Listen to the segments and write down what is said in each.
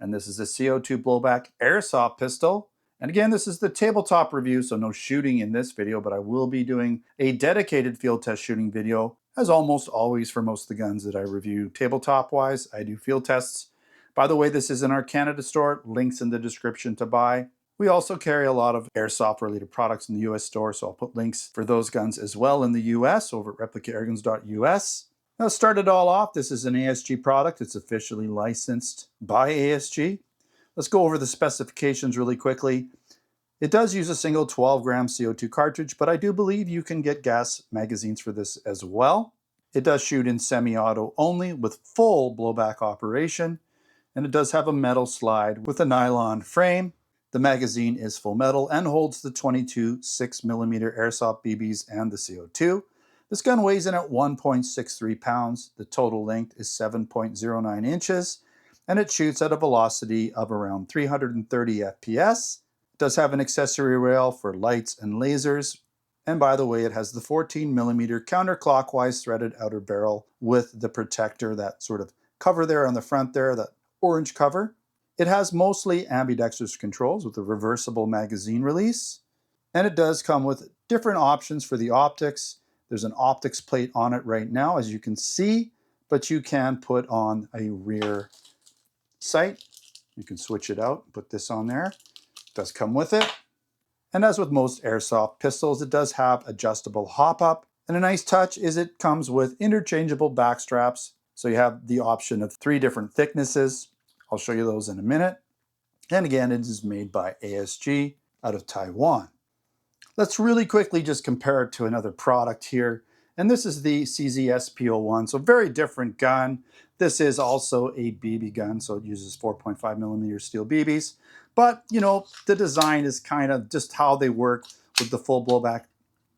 and this is a CO2 Blowback Airsoft pistol. And again, this is the tabletop review, so no shooting in this video, but I will be doing a dedicated field test shooting video, as almost always for most of the guns that I review tabletop-wise. I do field tests. By the way, this is in our Canada store, links in the description to buy. We also carry a lot of airsoft-related products in the US store, so I'll put links for those guns as well in the US over at replicaairguns.us. Now, to start it all off, this is an ASG product. It's officially licensed by ASG. Let's go over the specifications really quickly. It does use a single 12-gram CO2 cartridge, but I do believe you can get gas magazines for this as well. It does shoot in semi-auto only with full blowback operation, and it does have a metal slide with a nylon frame. The magazine is full metal and holds the 22 6mm airsoft BBs and the CO2. This gun weighs in at 1.63 pounds. The total length is 7.09 inches. And it shoots at a velocity of around 330 FPS. It does have an accessory rail for lights and lasers. And by the way, it has the 14mm counterclockwise threaded outer barrel with the protector, that sort of cover there on the front there, that orange cover. It has mostly ambidextrous controls with a reversible magazine release. And it does come with different options for the optics. There's an optics plate on it right now, as you can see, but you can put on a rear sight. You can switch it out, put this on there. It does come with it. And as with most airsoft pistols, it does have adjustable hop-up. And a nice touch is it comes with interchangeable backstraps. So you have the option of 3 different thicknesses. I'll show you those in a minute. And again, it is made by ASG out of Taiwan. Let's really quickly just compare it to another product here. And this is the CZ-SP01, so very different gun. This is also a BB gun, so it uses 4.5mm steel BBs. But, you know, the design is kind of just how they work with the full blowback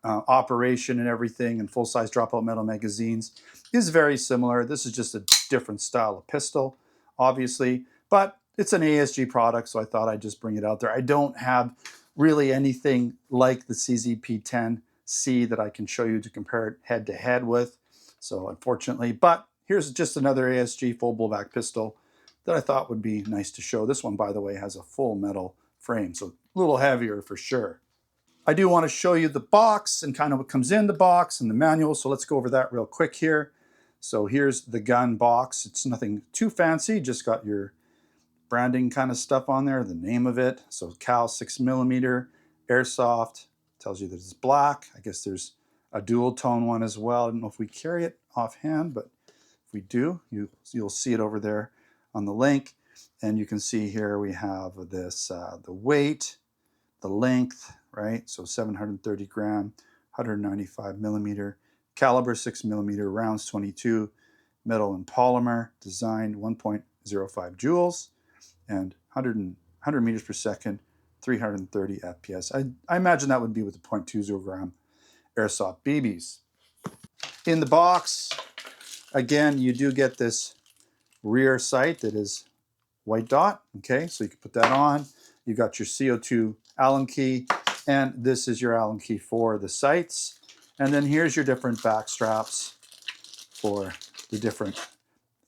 operation and everything, and full-size dropout metal magazines is very similar. This is just a different style of pistol, obviously. But it's an ASG product, so I thought I'd just bring it out there. I don't have really anything like the CZ P-10C that I can show you to compare it head-to-head with, so unfortunately. But here's just another ASG full blowback pistol that I thought would be nice to show. This one, by the way, has a full metal frame, so a little heavier for sure. I do want to show you the box and kind of what comes in the box and the manual, so let's go over that real quick here. So here's the gun box. It's nothing too fancy, just got your branding kind of stuff on there, the name of it. So Cal 6mm Airsoft, tells you that it's black. I guess there's a dual tone one as well. I don't know if we carry it offhand, but if we do, you'll see it over there on the link. And you can see here we have this, the weight, the length, right? So 730 gram, 195mm, caliber 6mm, rounds 22, metal and polymer, designed 1.05 joules, and 100 meters per second, 330 FPS. I imagine that would be with the 0.20 gram airsoft BBs. In the box, again, you do get this rear sight that is white dot, okay? So you can put that on. You've got your CO2 Allen key, and this is your Allen key for the sights. And then here's your different back straps for the different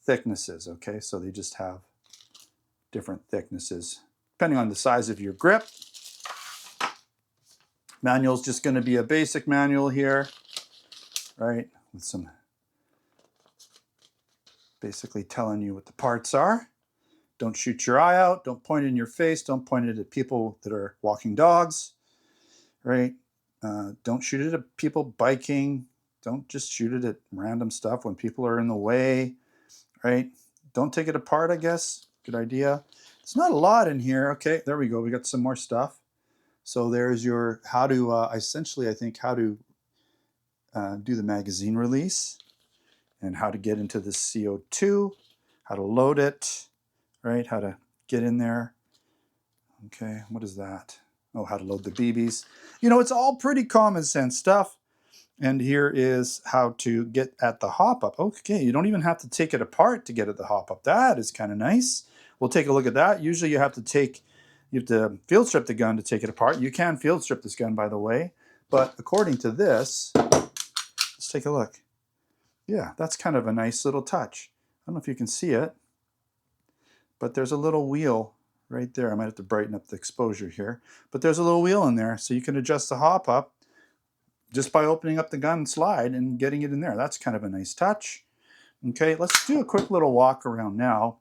thicknesses, okay? So they just have different thicknesses depending on the size of your grip. Manual is just going to be a basic manual here, right? With some basically telling you what the parts are. Don't shoot your eye out. Don't point it in your face. Don't point it at people that are walking dogs, right? Don't shoot it at people biking. Don't just shoot it at random stuff when people are in the way, right? Don't take it apart, I guess. Good idea. It's not a lot in here. Okay, there we go. We got some more stuff. So there's your how to, essentially, I think, how to do the magazine release and how to get into the CO2, how to load it, right? How to get in there. Okay, what is that? Oh, how to load the BBs. You know, it's all pretty common sense stuff. And here is how to get at the hop-up. Okay, you don't even have to take it apart to get at the hop-up. That is kind of nice. We'll take a look at that. Usually you have to field strip the gun to take it apart. You can field strip this gun, by the way. But according to this, let's take a look. Yeah, that's kind of a nice little touch. I don't know if you can see it, but there's a little wheel right there. I might have to brighten up the exposure here, but there's a little wheel in there, so you can adjust the hop up just by opening up the gun slide and getting it in there. That's kind of a nice touch. Okay, let's do a quick little walk around now.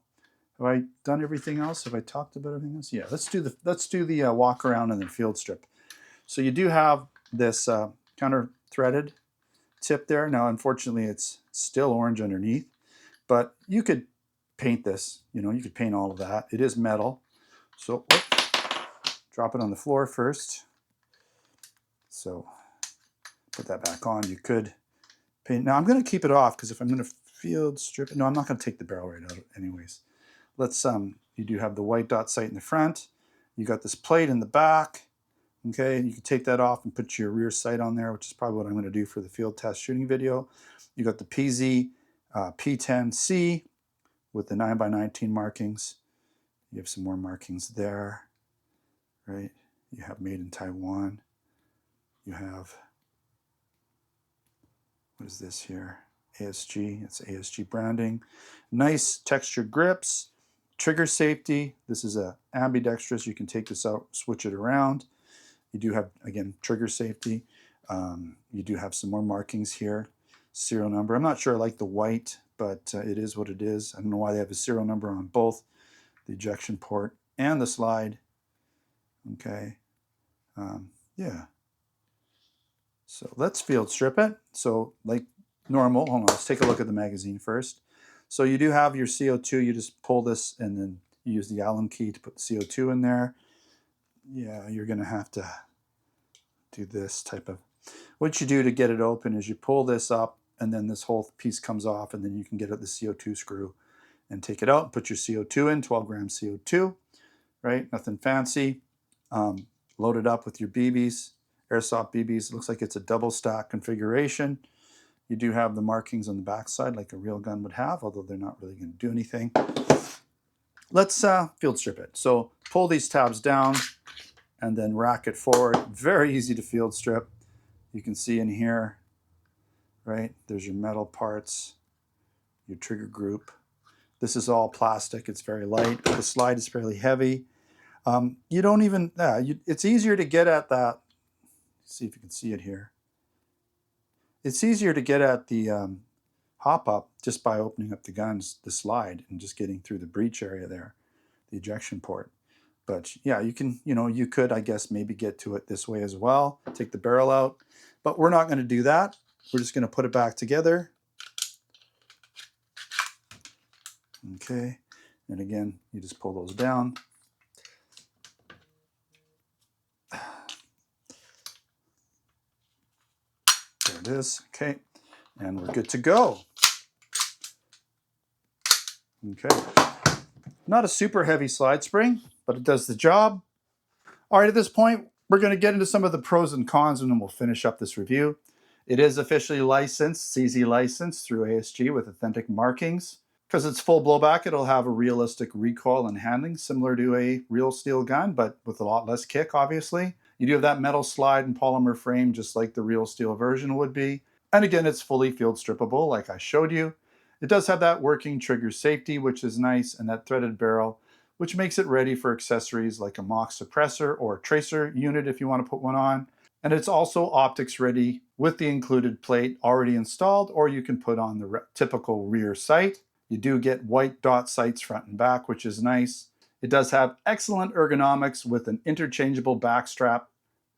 Have I done everything else? Have I talked about everything else? Yeah, let's do the walk around and the field strip. So you do have this counter threaded tip there. Now, unfortunately, it's still orange underneath, but you could paint this. You know, you could paint all of that. It is metal. So drop it on the floor first. So put that back on. You could paint. Now I'm going to keep it off because if I'm going to field strip it, no, I'm not going to take the barrel right out anyways. Let's you do have the white dot sight in the front. You got this plate in the back. Okay, and you can take that off and put your rear sight on there, which is probably what I'm going to do for the field test shooting video. You got the PZ P-10C with the 9x19 markings. You have some more markings there, right? You have made in Taiwan. You have, what is this here? ASG, it's ASG branding. Nice textured grips, trigger safety. This is a ambidextrous. You can take this out, switch it around. You do have, again, trigger safety. You do have some more markings here. Serial number. I'm not sure I like the white, but it is what it is. I don't know why they have a serial number on both the ejection port and the slide. Okay. Yeah. So let's field strip it. So like normal, hold on, let's take a look at the magazine first. So you do have your CO2. You just pull this and then you use the Allen key to put the CO2 in there. Yeah, you're going to have to do this type of, what you do to get it open is you pull this up and then this whole piece comes off and then you can get at the CO2 screw and take it out and put your CO2 in, 12 grams CO2, right? Nothing fancy. Load it up with your BBs, Airsoft BBs. It looks like it's a double stack configuration. You do have the markings on the backside like a real gun would have, although they're not really going to do anything. Let's field strip it. So pull these tabs down and then rack it forward. Very easy to field strip. You can see in here, right, there's your metal parts, your trigger group. This is all plastic. It's very light, but the slide is fairly heavy. You don't even, it's easier to get at that. Let's see if you can see it here. It's easier to get at the hop up just by opening up the guns, the slide, and just getting through the breech area there, the ejection port. But yeah, you can, you could, I guess, maybe get to it this way as well. Take the barrel out, but we're not going to do that. We're just going to put it back together. Okay, and again, you just pull those down. There it is. Okay, and we're good to go. Okay, not a super heavy slide spring, but it does the job. All right, at this point, we're going to get into some of the pros and cons and then we'll finish up this review. It is officially licensed, CZ licensed through ASG with authentic markings. Because it's full blowback, it'll have a realistic recoil and handling similar to a real steel gun, but with a lot less kick, obviously. You do have that metal slide and polymer frame just like the real steel version would be. And again, it's fully field strippable like I showed you. It does have that working trigger safety, which is nice, and that threaded barrel, which makes it ready for accessories like a mock suppressor or tracer unit if you want to put one on. And it's also optics ready with the included plate already installed, or you can put on the typical rear sight. You do get white dot sights front and back, which is nice. It does have excellent ergonomics with an interchangeable backstrap,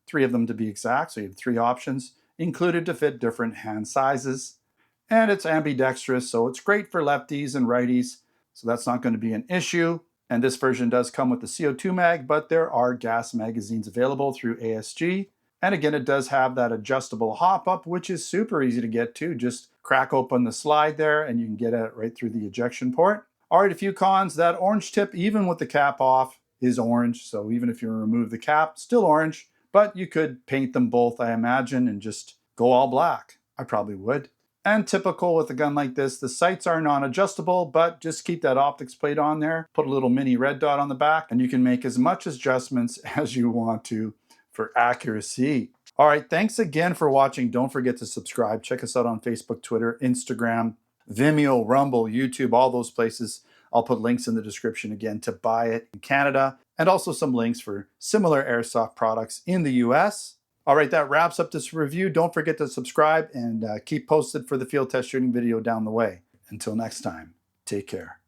3 of them to be exact, so you have 3 options, included to fit different hand sizes. And it's ambidextrous, so it's great for lefties and righties, so that's not going to be an issue. And this version does come with the CO2 mag, but there are gas magazines available through ASG. And again, it does have that adjustable hop up, which is super easy to get to. Just crack open the slide there and you can get at it right through the ejection port. All right, a few cons. That orange tip, even with the cap off, is orange. So even if you remove the cap, still orange. But you could paint them both, I imagine, and just go all black. I probably would. And typical with a gun like this, the sights are non-adjustable, but just keep that optics plate on there, put a little mini red dot on the back, and you can make as much adjustments as you want to for accuracy. All right, thanks again for watching. Don't forget to subscribe. Check us out on Facebook, Twitter, Instagram, Vimeo, Rumble, YouTube, all those places. I'll put links in the description again to buy it in Canada, and also some links for similar airsoft products in the US. All right, that wraps up this review. Don't forget to subscribe and keep posted for the field test shooting video down the way. Until next time, take care.